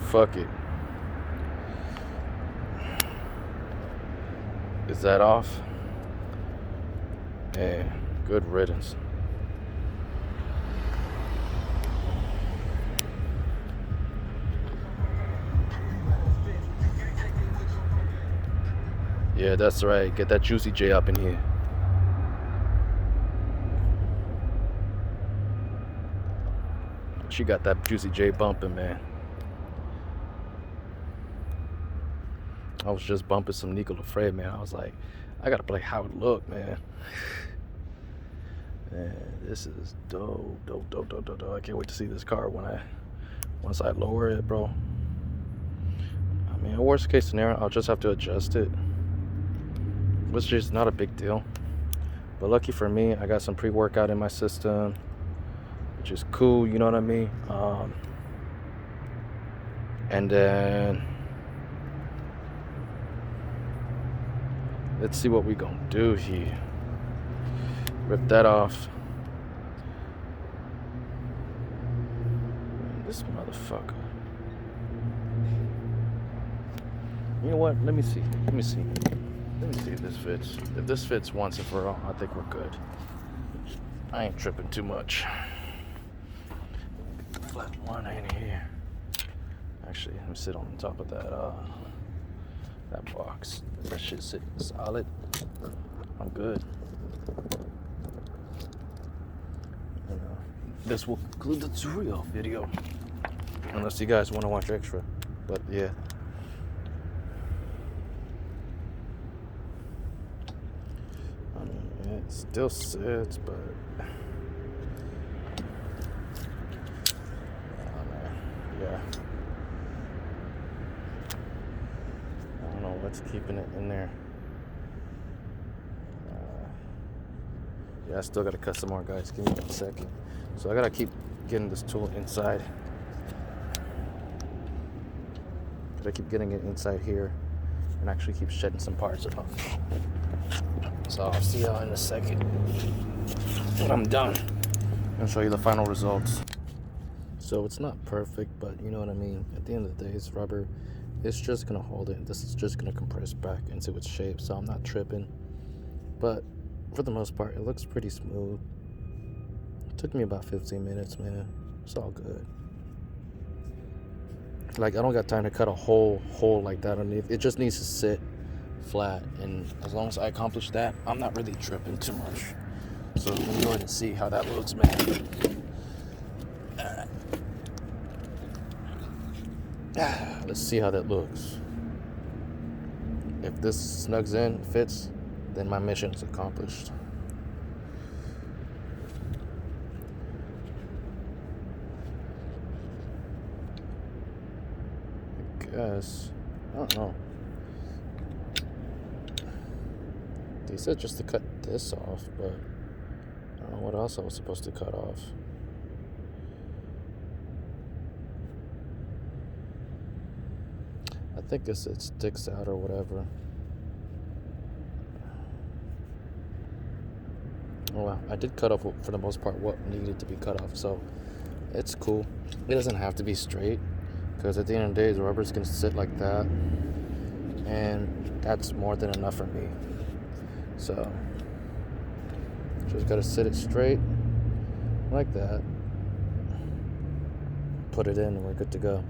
fuck it. Is that off? Man, good riddance. Yeah, that's right. Get that Juicy J up in here. She got that Juicy J bumping, man. I was just bumping some Refrain, man. I was like, I gotta play how it looked, man. Man, this is dope. I can't wait to see this car once I lower it, bro. I mean, worst case scenario, I'll just have to adjust it, which is not a big deal. But lucky for me, I got some pre-workout in my system, which is cool, you know what I mean? And then let's see what we gonna do here. Rip that off. Man, this motherfucker. You know what? Let me see if this fits. If this fits once and for all, I think we're good. I ain't tripping too much. Get the flat one in here. Actually, let me sit on top of that box. That shit's sitting solid. I'm good. And, this will conclude the tutorial video, unless you guys want to watch extra. But yeah. I mean, it still sits, but yeah. I don't know what's keeping it in there. Yeah, I still gotta cut some more, guys. Give me 1 second. So I gotta keep getting this tool inside. Gotta keep getting it inside here and actually keep shedding some parts off. So I'll see y'all in a second when I'm done. I'll show you the final results. So it's not perfect, but you know what I mean. At the end of the day, it's rubber. It's just gonna hold it. This is just gonna compress back into its shape, so I'm not tripping. But for the most part, it looks pretty smooth. It took me about 15 minutes, man. It's all good. Like, I don't got time to cut a whole hole like that underneath. It just needs to sit flat, and as long as I accomplish that, I'm not really tripping too much. So let me go ahead and see how that looks, man. Alright. Let's see how that looks. If this snugs in, fits, then my mission is accomplished. I guess. I don't know. They said just to cut this off, but I don't know what else I was supposed to cut off. I think it sticks out or whatever. Well, I did cut off, for the most part, what needed to be cut off, so it's cool. It doesn't have to be straight, because at the end of the day, the rubber's going to sit like that, and that's more than enough for me. So, just got to sit it straight, like that, put it in, and we're good to go.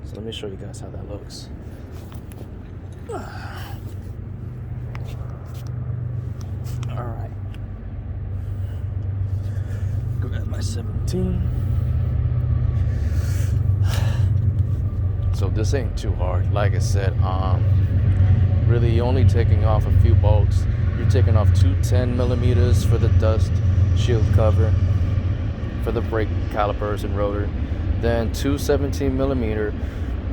So let me show you guys how that looks. Alright. Grab my 17. So this ain't too hard. Like I said, really only taking off a few bolts. You're taking off 2 10mm for the dust shield cover for the brake calipers and rotor. Then 2 17mm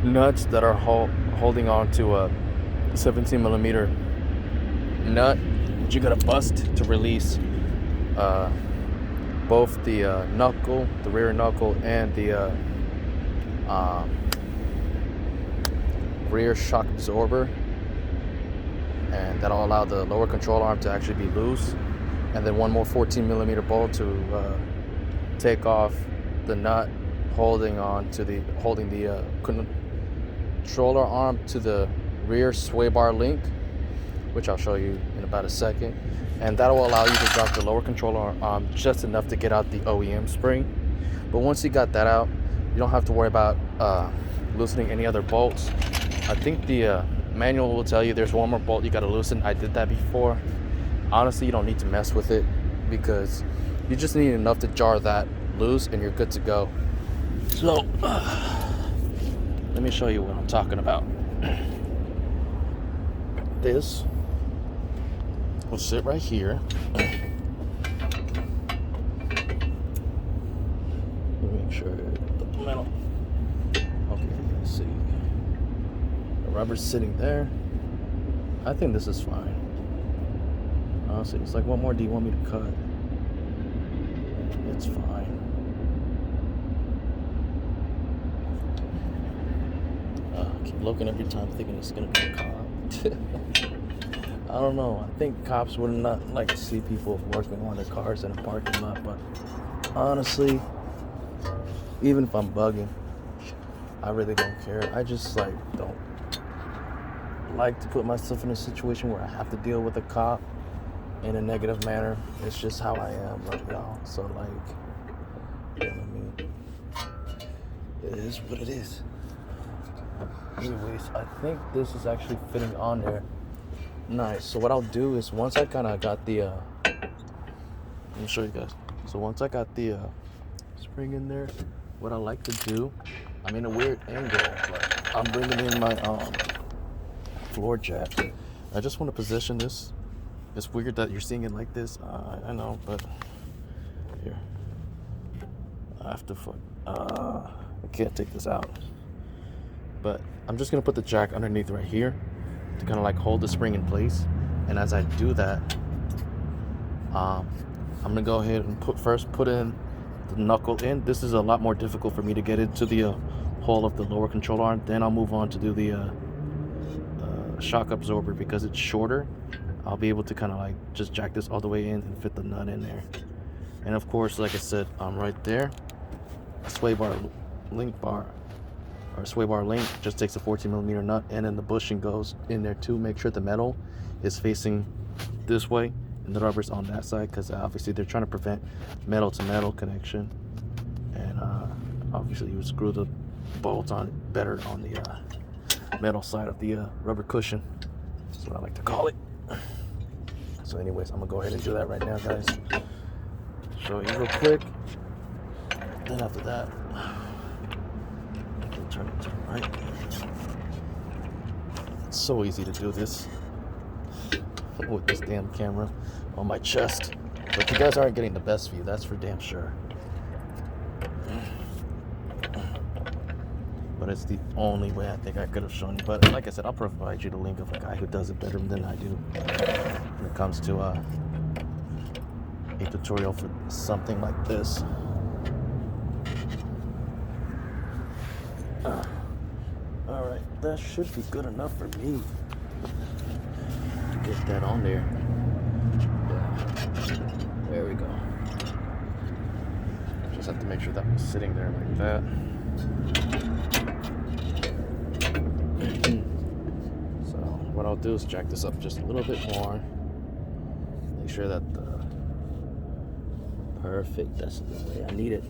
nuts that are holding on to a 17mm nut. You gotta bust to release both the knuckle, the rear knuckle, and the rear shock absorber, and that'll allow the lower control arm to actually be loose. And then one more 14mm bolt to take off the nut holding the controller arm to the rear sway bar link, which I'll show you in about a second, and that will allow you to drop the lower controller arm just enough to get out the OEM spring. But once you got that out, you don't have to worry about loosening any other bolts. I think the manual will tell you there's one more bolt you got to loosen. I did that before. Honestly, you don't need to mess with it because you just need enough to jar that loose and you're good to go. So let me show you what I'm talking about. This will sit right here. Let me make sure the metal. Okay, let's see. The rubber's sitting there. I think this is fine. Honestly, it's like, what more do you want me to cut? It's fine. I keep looking every time thinking it's gonna be a cop. I don't know. I think cops would not like to see people working on their cars in a parking lot, but honestly, even if I'm bugging, I really don't care. I just like don't like to put myself in a situation where I have to deal with a cop in a negative manner. It's just how I am, like, y'all. So like, you know what I mean? It is what it is. Anyways, I think this is actually fitting on there. Nice. So what I'll do is once I kind of got the let me show you guys. So once I got the spring in there, what I like to do, I'm in a weird angle, but I'm bringing in my floor jack. I just want to position this. It's weird that you're seeing it like this. I know, but here I have to I can't take this out. But I'm just gonna put the jack underneath right here to kind of like hold the spring in place. And as I do that, I'm gonna go ahead and put in the knuckle in. This is a lot more difficult for me to get into the hole of the lower control arm. Then I'll move on to do the shock absorber because it's shorter. I'll be able to kind of like just jack this all the way in and fit the nut in there. And of course, like I said, right there, sway bar link bar. Our sway bar link just takes a 14mm nut, and then the bushing goes in there too. Make sure the metal is facing this way and the rubber's on that side, because obviously they're trying to prevent metal to metal connection. And obviously you would screw the bolts on better on the metal side of the rubber cushion. That's what I like to call it. So anyways, I'm gonna go ahead and do that right now, guys. Show you real quick. Then after that, turn it to the right. It's so easy to do this with this damn camera on my chest. But you guys aren't getting the best view, that's for damn sure. But it's the only way I think I could have shown you. But like I said, I'll provide you the link of a guy who does it better than I do when it comes to a tutorial for something like this. Alright, that should be good enough for me to get that on there. Yeah, there we go. Just have to make sure that was sitting there like that. So what I'll do is jack this up just a little bit more. Make sure that perfect, that's the way I need it.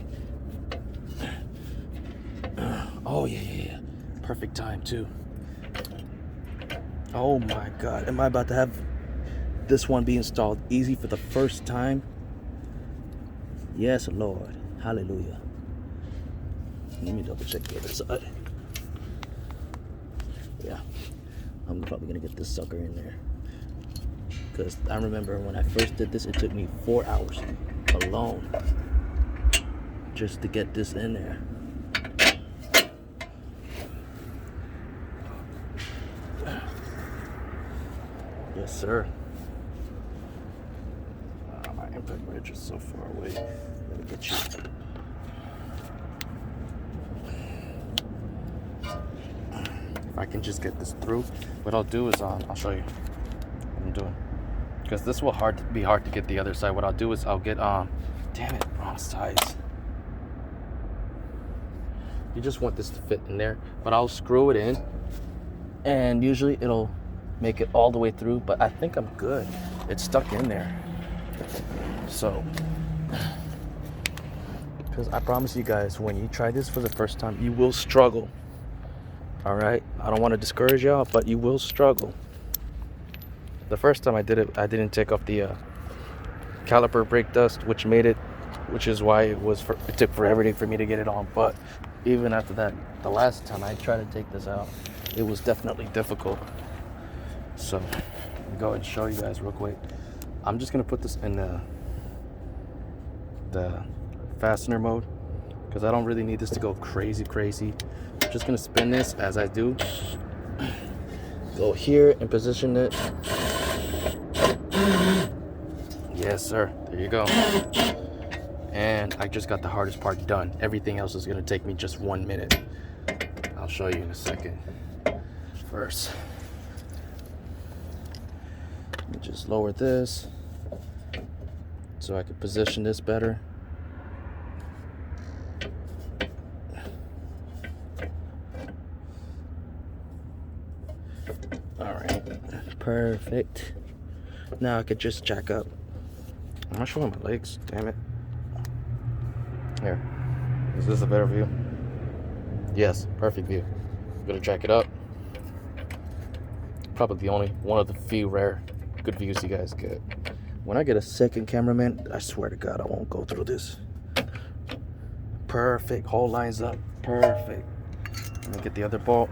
Oh yeah. Perfect time too. Oh my God, am I about to have this one be installed easy for the first time? Yes, Lord. Hallelujah. Let me double check the other side. Yeah, I'm probably gonna get this sucker in there, because I remember when I first did this, it took me 4 hours alone just to get this in there. Yes, sir. My impact bridge is so far away. Let me get you. If I can just get this through, what I'll do is I'll show you what I'm doing, because this will be hard to get the other side. What I'll do is I'll get damn it, wrong size. You just want this to fit in there, but I'll screw it in, and usually it'll make it all the way through, but I think I'm good. It's stuck in there. So, because I promise you guys, when you try this for the first time, you will struggle. All right? I don't want to discourage y'all, but you will struggle. The first time I did it, I didn't take off the caliper brake dust, which is why it took forever for me to get it on. But even after that, the last time I tried to take this out, it was definitely difficult. So, I'll go ahead and show you guys real quick. I'm just gonna put this in the fastener mode because I don't really need this to go crazy. I'm just gonna spin this as I do. Go here and position it. Yes, sir. There you go. And I just got the hardest part done. Everything else is gonna take me just 1 minute. I'll show you in a second. First, let me just lower this so I can position this better. All right, perfect. Now I could just jack up. I'm not showing my legs, damn it. Here, is this a better view? Yes, perfect view. I'm gonna jack it up. Probably the only one of the few rare good views you guys get. When I get a second cameraman, I swear to God, I won't go through this. Perfect, whole lines up, perfect. Let me get the other bolt.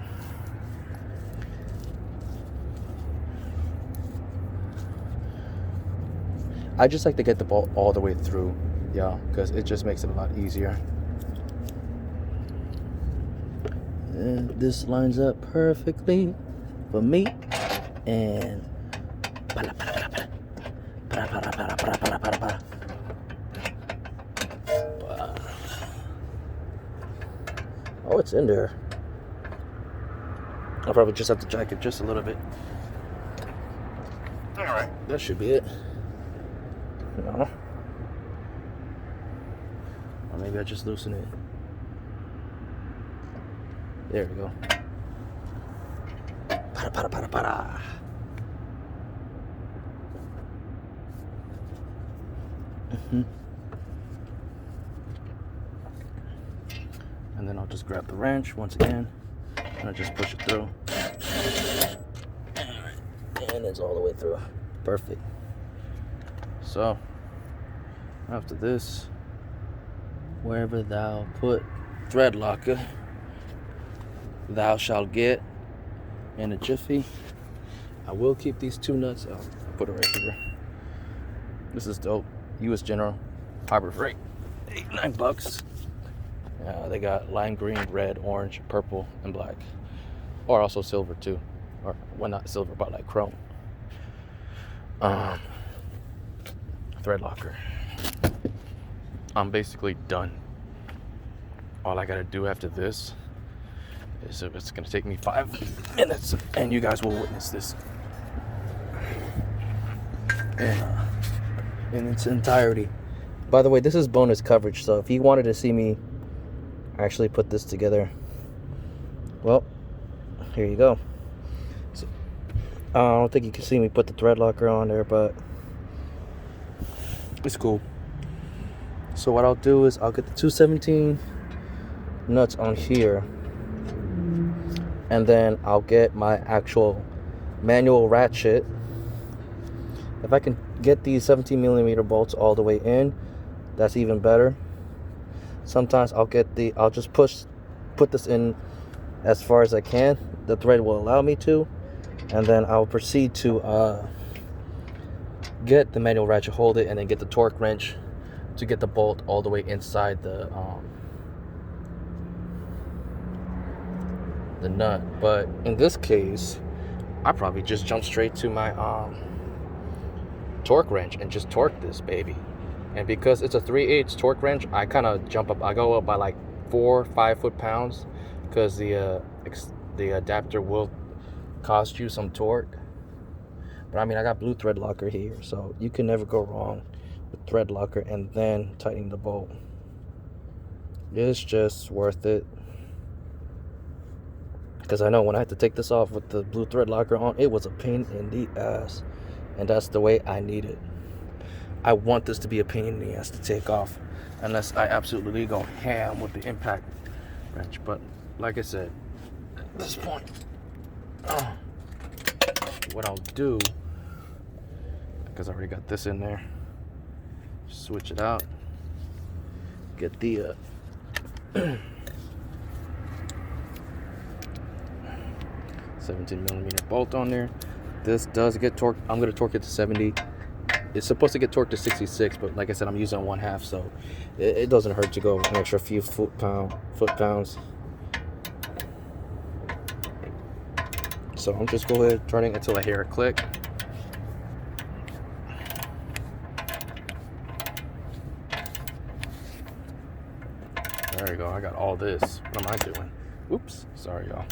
I just like to get the bolt all the way through, yeah, because it just makes it a lot easier. And this lines up perfectly for me. And oh, it's in there. I'll probably just have to jack it just a little bit. All right, that should be it. No. Or maybe I just loosen it. There we go. Para. And then I'll just grab the wrench once again and I'll just push it through. And it's all the way through. Perfect. So after this, wherever thou put thread locker, thou shalt get in a jiffy. I will keep these two nuts. I'll put it right here. This is dope. US General Harbor Freight, $8-9. They got lime green, red, orange, purple, and black, or also silver too, or well, not silver, but like chrome. Thread locker. I'm basically done. All I gotta do after this is it's gonna take me 5 minutes, and you guys will witness this in its entirety. By the way, this is bonus coverage, so if you wanted to see me actually put this together, well, here you go. So, I don't think you can see me put the thread locker on there, but it's cool. So what I'll do is I'll get the 217 nuts on here, and then I'll get my actual manual ratchet. If I can get these 17mm bolts all the way in, that's even better. Sometimes I'll just put this in as far as I can. The thread will allow me to, and then I'll proceed to get the manual ratchet, hold it, and then get the torque wrench to get the bolt all the way inside the nut. But in this case, I probably just jump straight to my torque wrench and just torque this baby. And because it's a 3/8 torque wrench, I kind of jump up. I go up by like 4 or 5 foot-pounds because the adapter will cost you some torque. But I mean, I got blue thread locker here, so you can never go wrong with thread locker and then tightening the bolt. It's just worth it. Because I know when I had to take this off with the blue thread locker on, it was a pain in the ass. And that's the way I need it. I want this to be a pain in the ass to take off, unless I absolutely go ham with the impact wrench. But like I said, at this point, what I'll do, because I already got this in there, switch it out, get the 17mm bolt on there. This does get torqued. I'm going to torque it to 70. It's supposed to get torqued to 66, but like I said, I'm using 1/2, so it doesn't hurt to go an extra few foot pounds. So I'm just go ahead turning until I hear a click. There you go. I got all this. What am I doing? Oops. Sorry, y'all.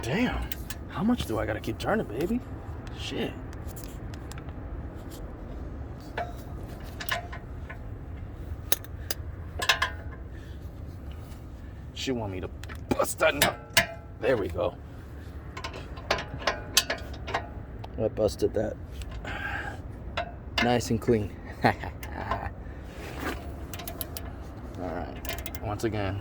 Damn. How much do I gotta keep turning, baby? Shit. She want me to bust that nut. There we go. I busted that. Nice and clean. Alright. Once again,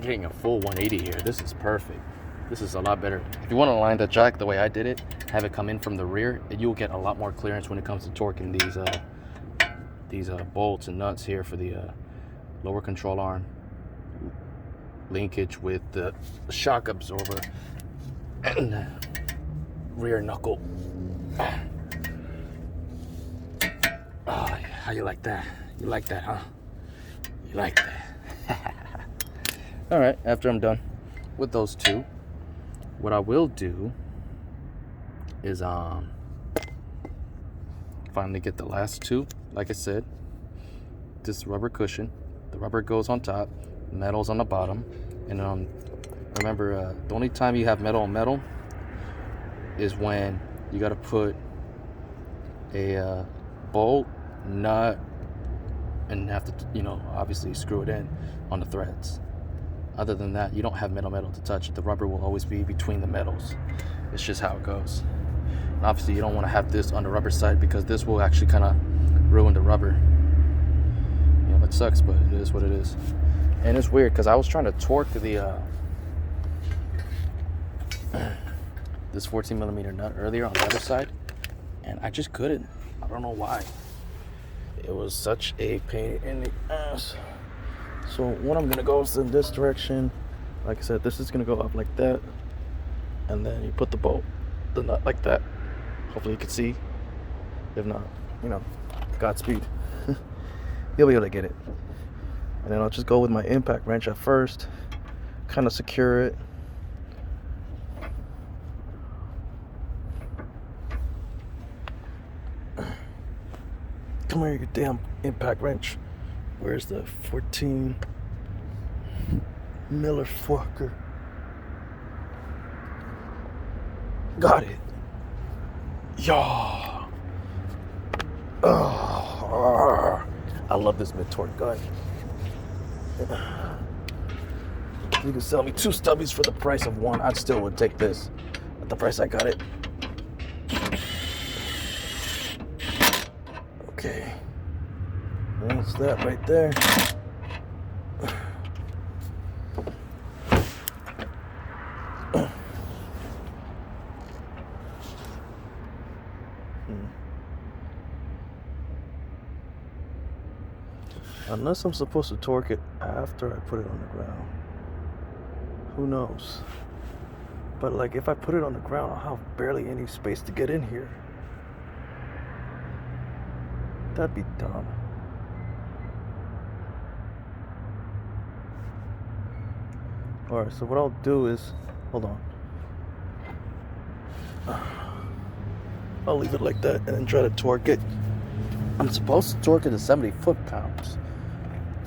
getting a full 180 here. This is perfect. This is a lot better. If you want to align the jack the way I did it, have it come in from the rear, you'll get a lot more clearance when it comes to torquing these bolts and nuts here for the lower control arm linkage with the shock absorber and the rear knuckle. Oh, how you like that? You like that, huh? You like that? All right, after I'm done with those two, what I will do is finally get the last two. Like I said, this rubber cushion, the rubber goes on top, metal's on the bottom, and remember, the only time you have metal on metal is when you got to put a bolt, nut, and have to, obviously screw it in on the threads. Other than that, you don't have metal to touch it. The rubber will always be between the metals. It's just how it goes. And obviously, you don't want to have this on the rubber side because this will actually kind of ruin the rubber. It sucks, but it is what it is. And it's weird because I was trying to torque the this 14mm nut earlier on the other side, and I just couldn't. I don't know why. It was such a pain in the ass. So what I'm gonna go is in this direction. Like I said, this is gonna go up like that, and then you put the nut like that. Hopefully you can see. If not, Godspeed. You'll be able to get it. And then I'll just go with my impact wrench at first, kind of secure it. Come here, you damn impact wrench. Where's the 14 Miller fucker? Got it. Yaw. Oh, I love this mid-torque gun. You can sell me 2 stubbies for the price of 1. I still would take this at the price I got it. Okay. That's that right there. Unless I'm supposed to torque it after I put it on the ground. Who knows? But like if I put it on the ground, I'll have barely any space to get in here. That'd be dumb. Alright, so what I'll do is, hold on. I'll leave it like that and then try to torque it. I'm supposed to torque it to 70 foot-pounds.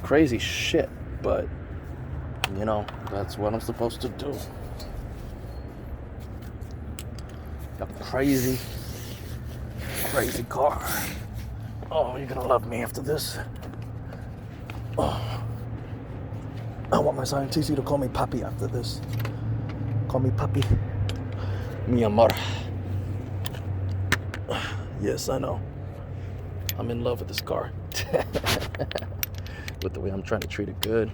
Crazy shit, but that's what I'm supposed to do. A crazy car. Oh, you're gonna love me after this. Oh, I want my Scion Tc to call me Papi after this. Call me Papi. Mi amor. Yes, I know. I'm in love with this car. With the way I'm trying to treat it good.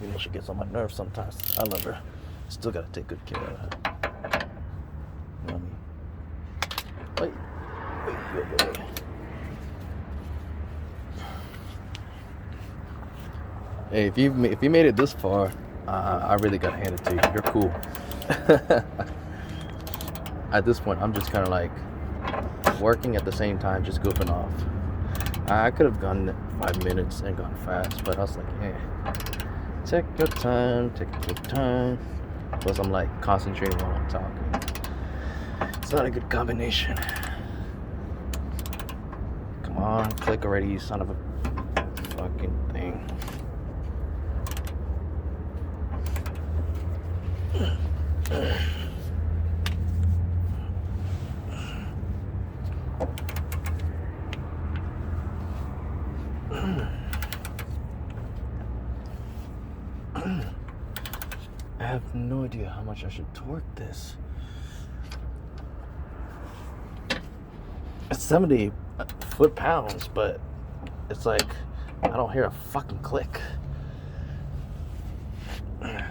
You know, she gets on my nerves sometimes. I love her. Still gotta take good care of her. You know what I mean? Wait. Hey, if you made it this far, I really gotta hand it to you. You're cool. At this point, I'm just kind of like working at the same time, just goofing off. I could have gone 5 minutes and gone fast, but I was like, take your time, take your time. Plus, I'm like concentrating while I'm talking. It's not a good combination. Come on, click already, you son of a fucking thing. I have no idea how much I should torque this. It's 70 foot-pounds, but it's like I don't hear a fucking click. I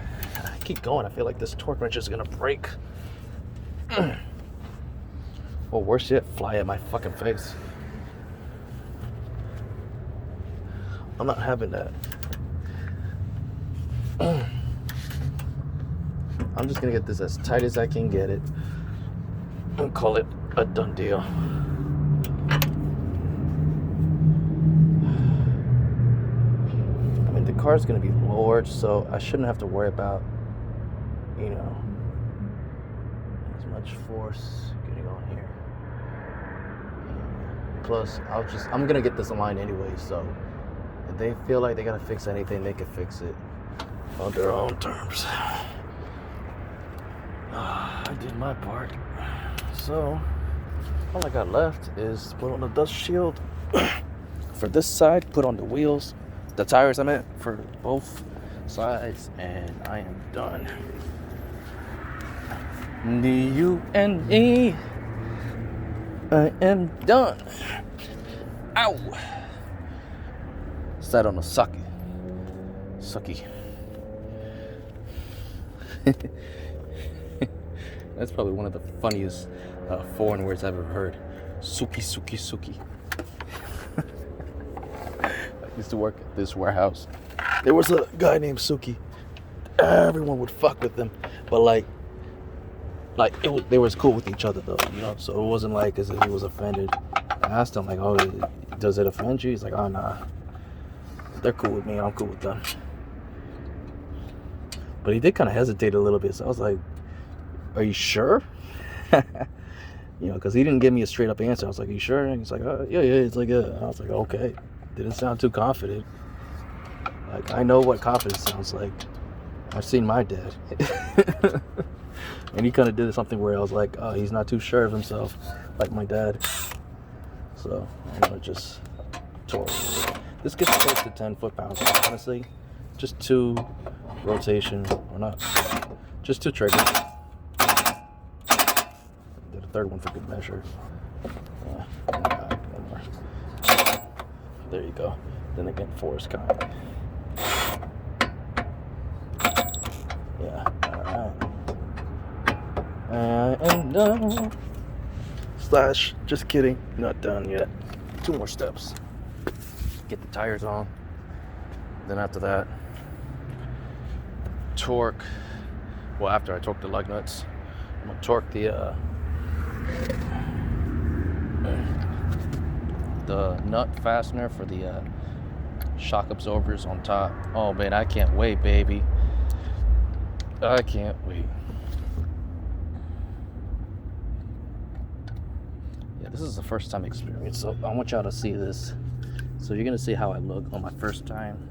keep going. I feel like this torque wrench is gonna break. Or worse yet, fly at my fucking face. I'm not having that. I'm just gonna get this as tight as I can get it and call it a done deal. I mean, the car's gonna be lowered, so I shouldn't have to worry about, you know, as much force getting on here. Plus, I'm gonna get this aligned anyway, so if they feel like they gotta fix anything, they can fix it on their own terms. I did my part. So, all I got left is put on the dust shield for this side, put on the wheels, the tires I meant, for both sides, and I am done. D-U-N-E. I am done. Ow! Sat on a sucky. That's probably one of the funniest foreign words I've ever heard. Suki. I used to work at this warehouse. There was a guy named Suki. Everyone would fuck with him, but they was cool with each other though, you know. So it wasn't like as if he was offended. I asked him like, "Oh, does it offend you?" He's like, "Oh, nah. They're cool with me. I'm cool with them." But he did kind of hesitate a little bit, so I was like, "Are you sure?" You know, because he didn't give me a straight up answer. I was like, "Are you sure?" And he's like, yeah. It's like, yeah. I was like, okay. Didn't sound too confident. Like, I know what confidence sounds like. I've seen my dad. And he kind of did something where I was like, oh, he's not too sure of himself, like my dad. So I'm gonna just torque. This gets close to 10 foot-pounds, honestly. Just 2 rotation, or not, just 2 triggers. Did a third one for good measure. One more. There you go. Then again, 4 is kind. Yeah, alright. I am done. Slash, just kidding, not done yet. 2 more steps. Get the tires on. Then after that, torque. Well, after I torque the lug nuts, I'm gonna torque the nut fastener for the shock absorbers on top. Oh man, I can't wait, baby. I can't wait. Yeah, this is the first time experience, so I want y'all to see this. So you're gonna see how I look on my first time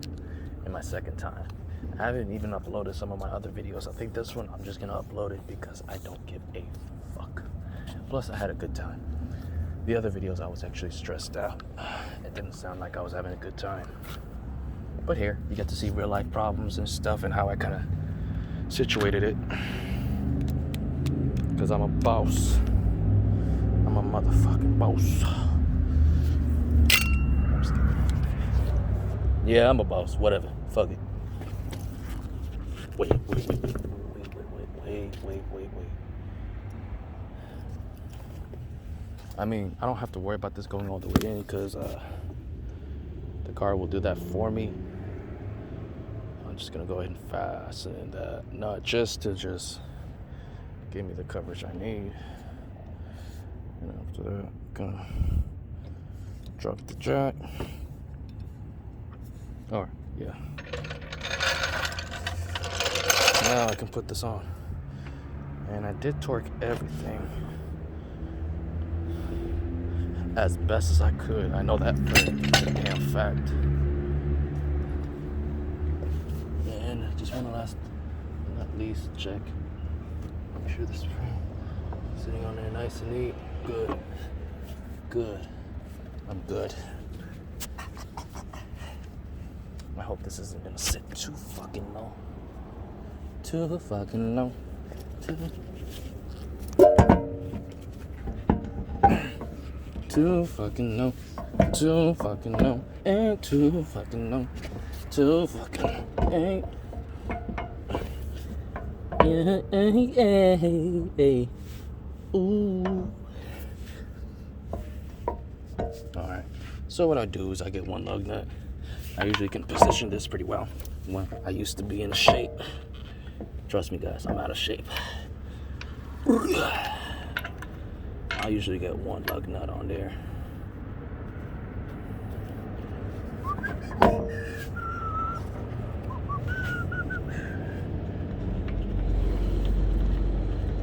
and my second time. I haven't even uploaded some of my other videos. I think this one I'm just gonna upload it because I don't give a fuck. Plus I had a good time. The other videos I was actually stressed out. It didn't sound like I was having a good time. But here, you get to see real life problems and stuff and how I kind of situated it. Because I'm a boss. I'm a motherfucking boss. I'm just kidding. Yeah, I'm a boss. Whatever. Fuck it. Wait. I mean, I don't have to worry about this going all the way in because the car will do that for me. I'm just gonna go ahead and fasten that nut just to give me the coverage I need. And after that, gonna drop the jack. Or yeah. Now I can put this on. And I did torque everything as best as I could. I know that for a damn fact. And just want to not least check. Make sure this frame is sitting on there nice and neat. Good. I'm good. I hope this isn't gonna sit too fucking low. Too fucking low. Too fucking low. Too fucking low. And too fucking low. Too fucking hey. Hey. Ooh. Alright. So what I do is I get one lug nut. I usually can position this pretty well. When I used to be in shape. Trust me guys, I'm out of shape. I usually get one lug nut on there.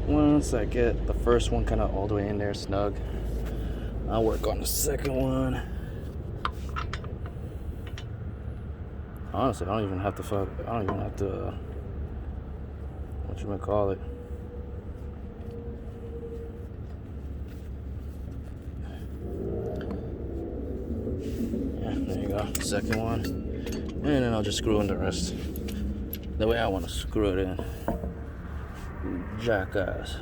Once I get the first one kind of all the way in there snug, I'll work on the second one. Honestly, I don't even have to what you might call it. Yeah, there you go. Second one. And then I'll just screw in the rest. The way I want to screw it in. Jackass.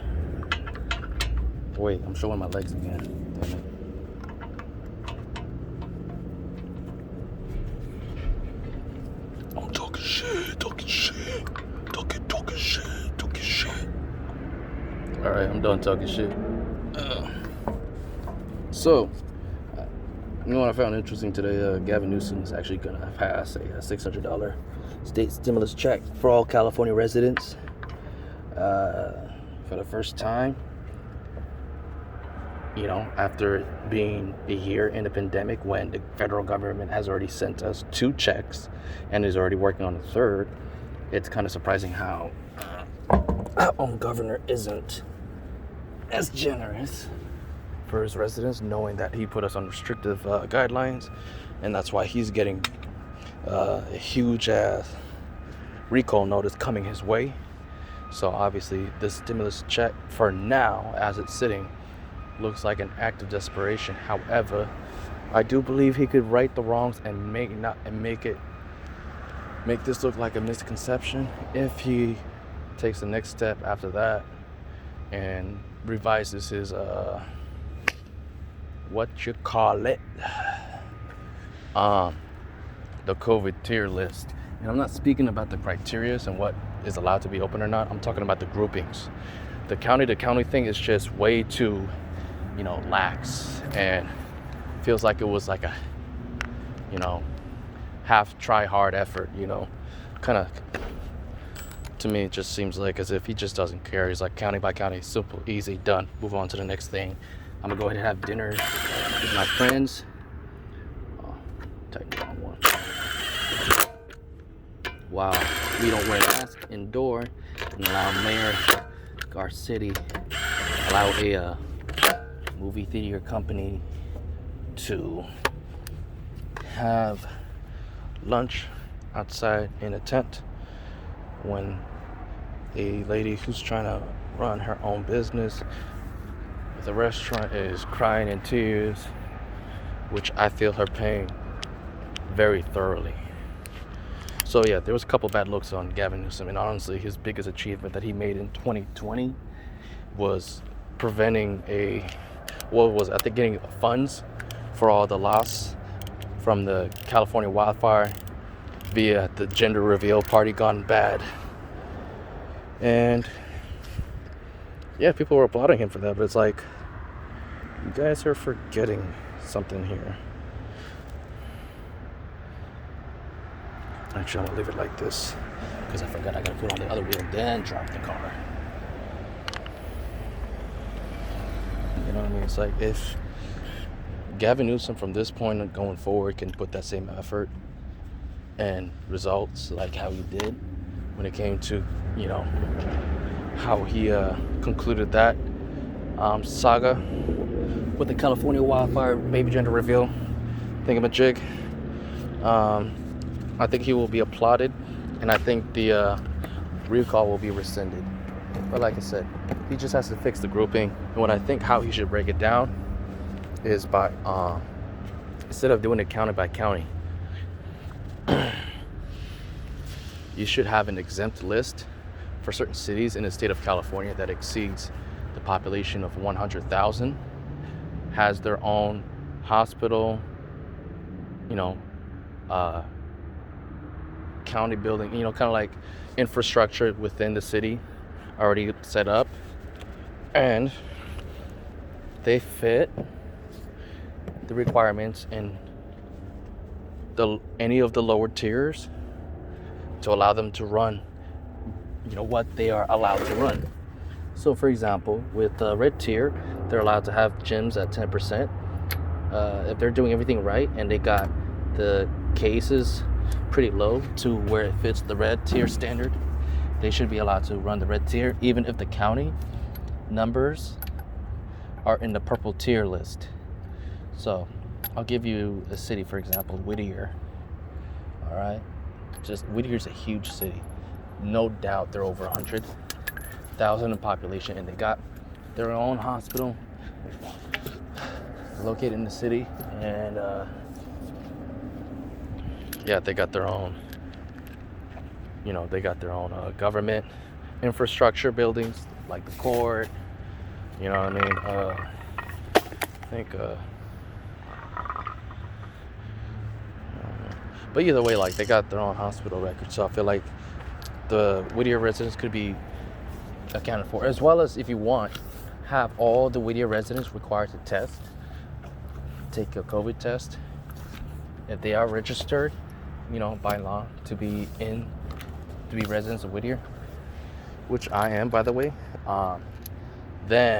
Wait, I'm showing my legs again. Damn it. I'm talking shit. Alright, I'm done talking shit. So, you know what I found interesting today? Gavin Newsom is actually going to pass a $600 state stimulus check for all California residents for the first time. You know, after it being a year in the pandemic when the federal government has already sent us 2 checks and is already working on the third, it's kind of surprising how our own governor isn't as generous for his residents, knowing that he put us on restrictive guidelines, and that's why he's getting a huge ass recall notice coming his way. So obviously this stimulus check for now, as it's sitting, looks like an act of desperation. However, I do believe he could right the wrongs and make this look like a misconception if he takes the next step after that and revises his the COVID tier list. And I'm not speaking about the criteria and what is allowed to be open or not. I'm talking about the groupings. The county to county thing is just way too, lax, and feels like it was like a, half try hard effort, kind of, to me, it just seems like as if he just doesn't care. He's like county by county, simple, easy, done, move on to the next thing. I'm gonna go ahead and have dinner with my friends. Type the wrong one. Wow, we don't wear masks indoor and allow Mayor Garcetti allow a movie theater company to have lunch outside in a tent when a lady who's trying to run her own business The restaurant is crying in tears, which I feel her pain very thoroughly. So yeah, there was a couple bad looks on Gavin Newsom, and honestly, his biggest achievement that he made in 2020 was preventing getting funds for all the loss from the California wildfire via the gender reveal party gone bad. And yeah, people were applauding him for that, but it's like, you guys are forgetting something here. Actually, I'm gonna leave it like this because I forgot I gotta put on the other wheel, then drop the car. You know what I mean? It's like, if Gavin Newsom from this point going forward can put that same effort and results like how he did when it came to, you know, how he concluded that saga with the California wildfire baby gender reveal thingamajig, I think he will be applauded, and I think the recall will be rescinded. But like I said, he just has to fix the grouping. And what I think how he should break it down is by instead of doing it county by county, you should have an exempt list for certain cities in the state of California that exceeds the population of 100,000, has their own hospital, you know, county building, you know, kind of like infrastructure within the city already set up, and they fit the requirements in any of the lower tiers to allow them to run, you know, what they are allowed to run. So for example, with the red tier, they're allowed to have gyms at 10%. If they're doing everything right and they got the cases pretty low to where it fits the red tier standard, they should be allowed to run the red tier, even if the county numbers are in the purple tier list. So I'll give you a city, for example, Whittier. All right, just Whittier's a huge city. No doubt they're over 100,000 in population, and they got their own hospital located in the city, and yeah, they got their own, you know, they got their own government infrastructure buildings like the court, you know what I mean? I think but either way, like, they got their own hospital records, so I feel like the Whittier residents could be accounted for, as well as, if you want, have all the Whittier residents required to take a COVID test if they are registered, you know, by law to be residents of Whittier, which I am, by the way. Then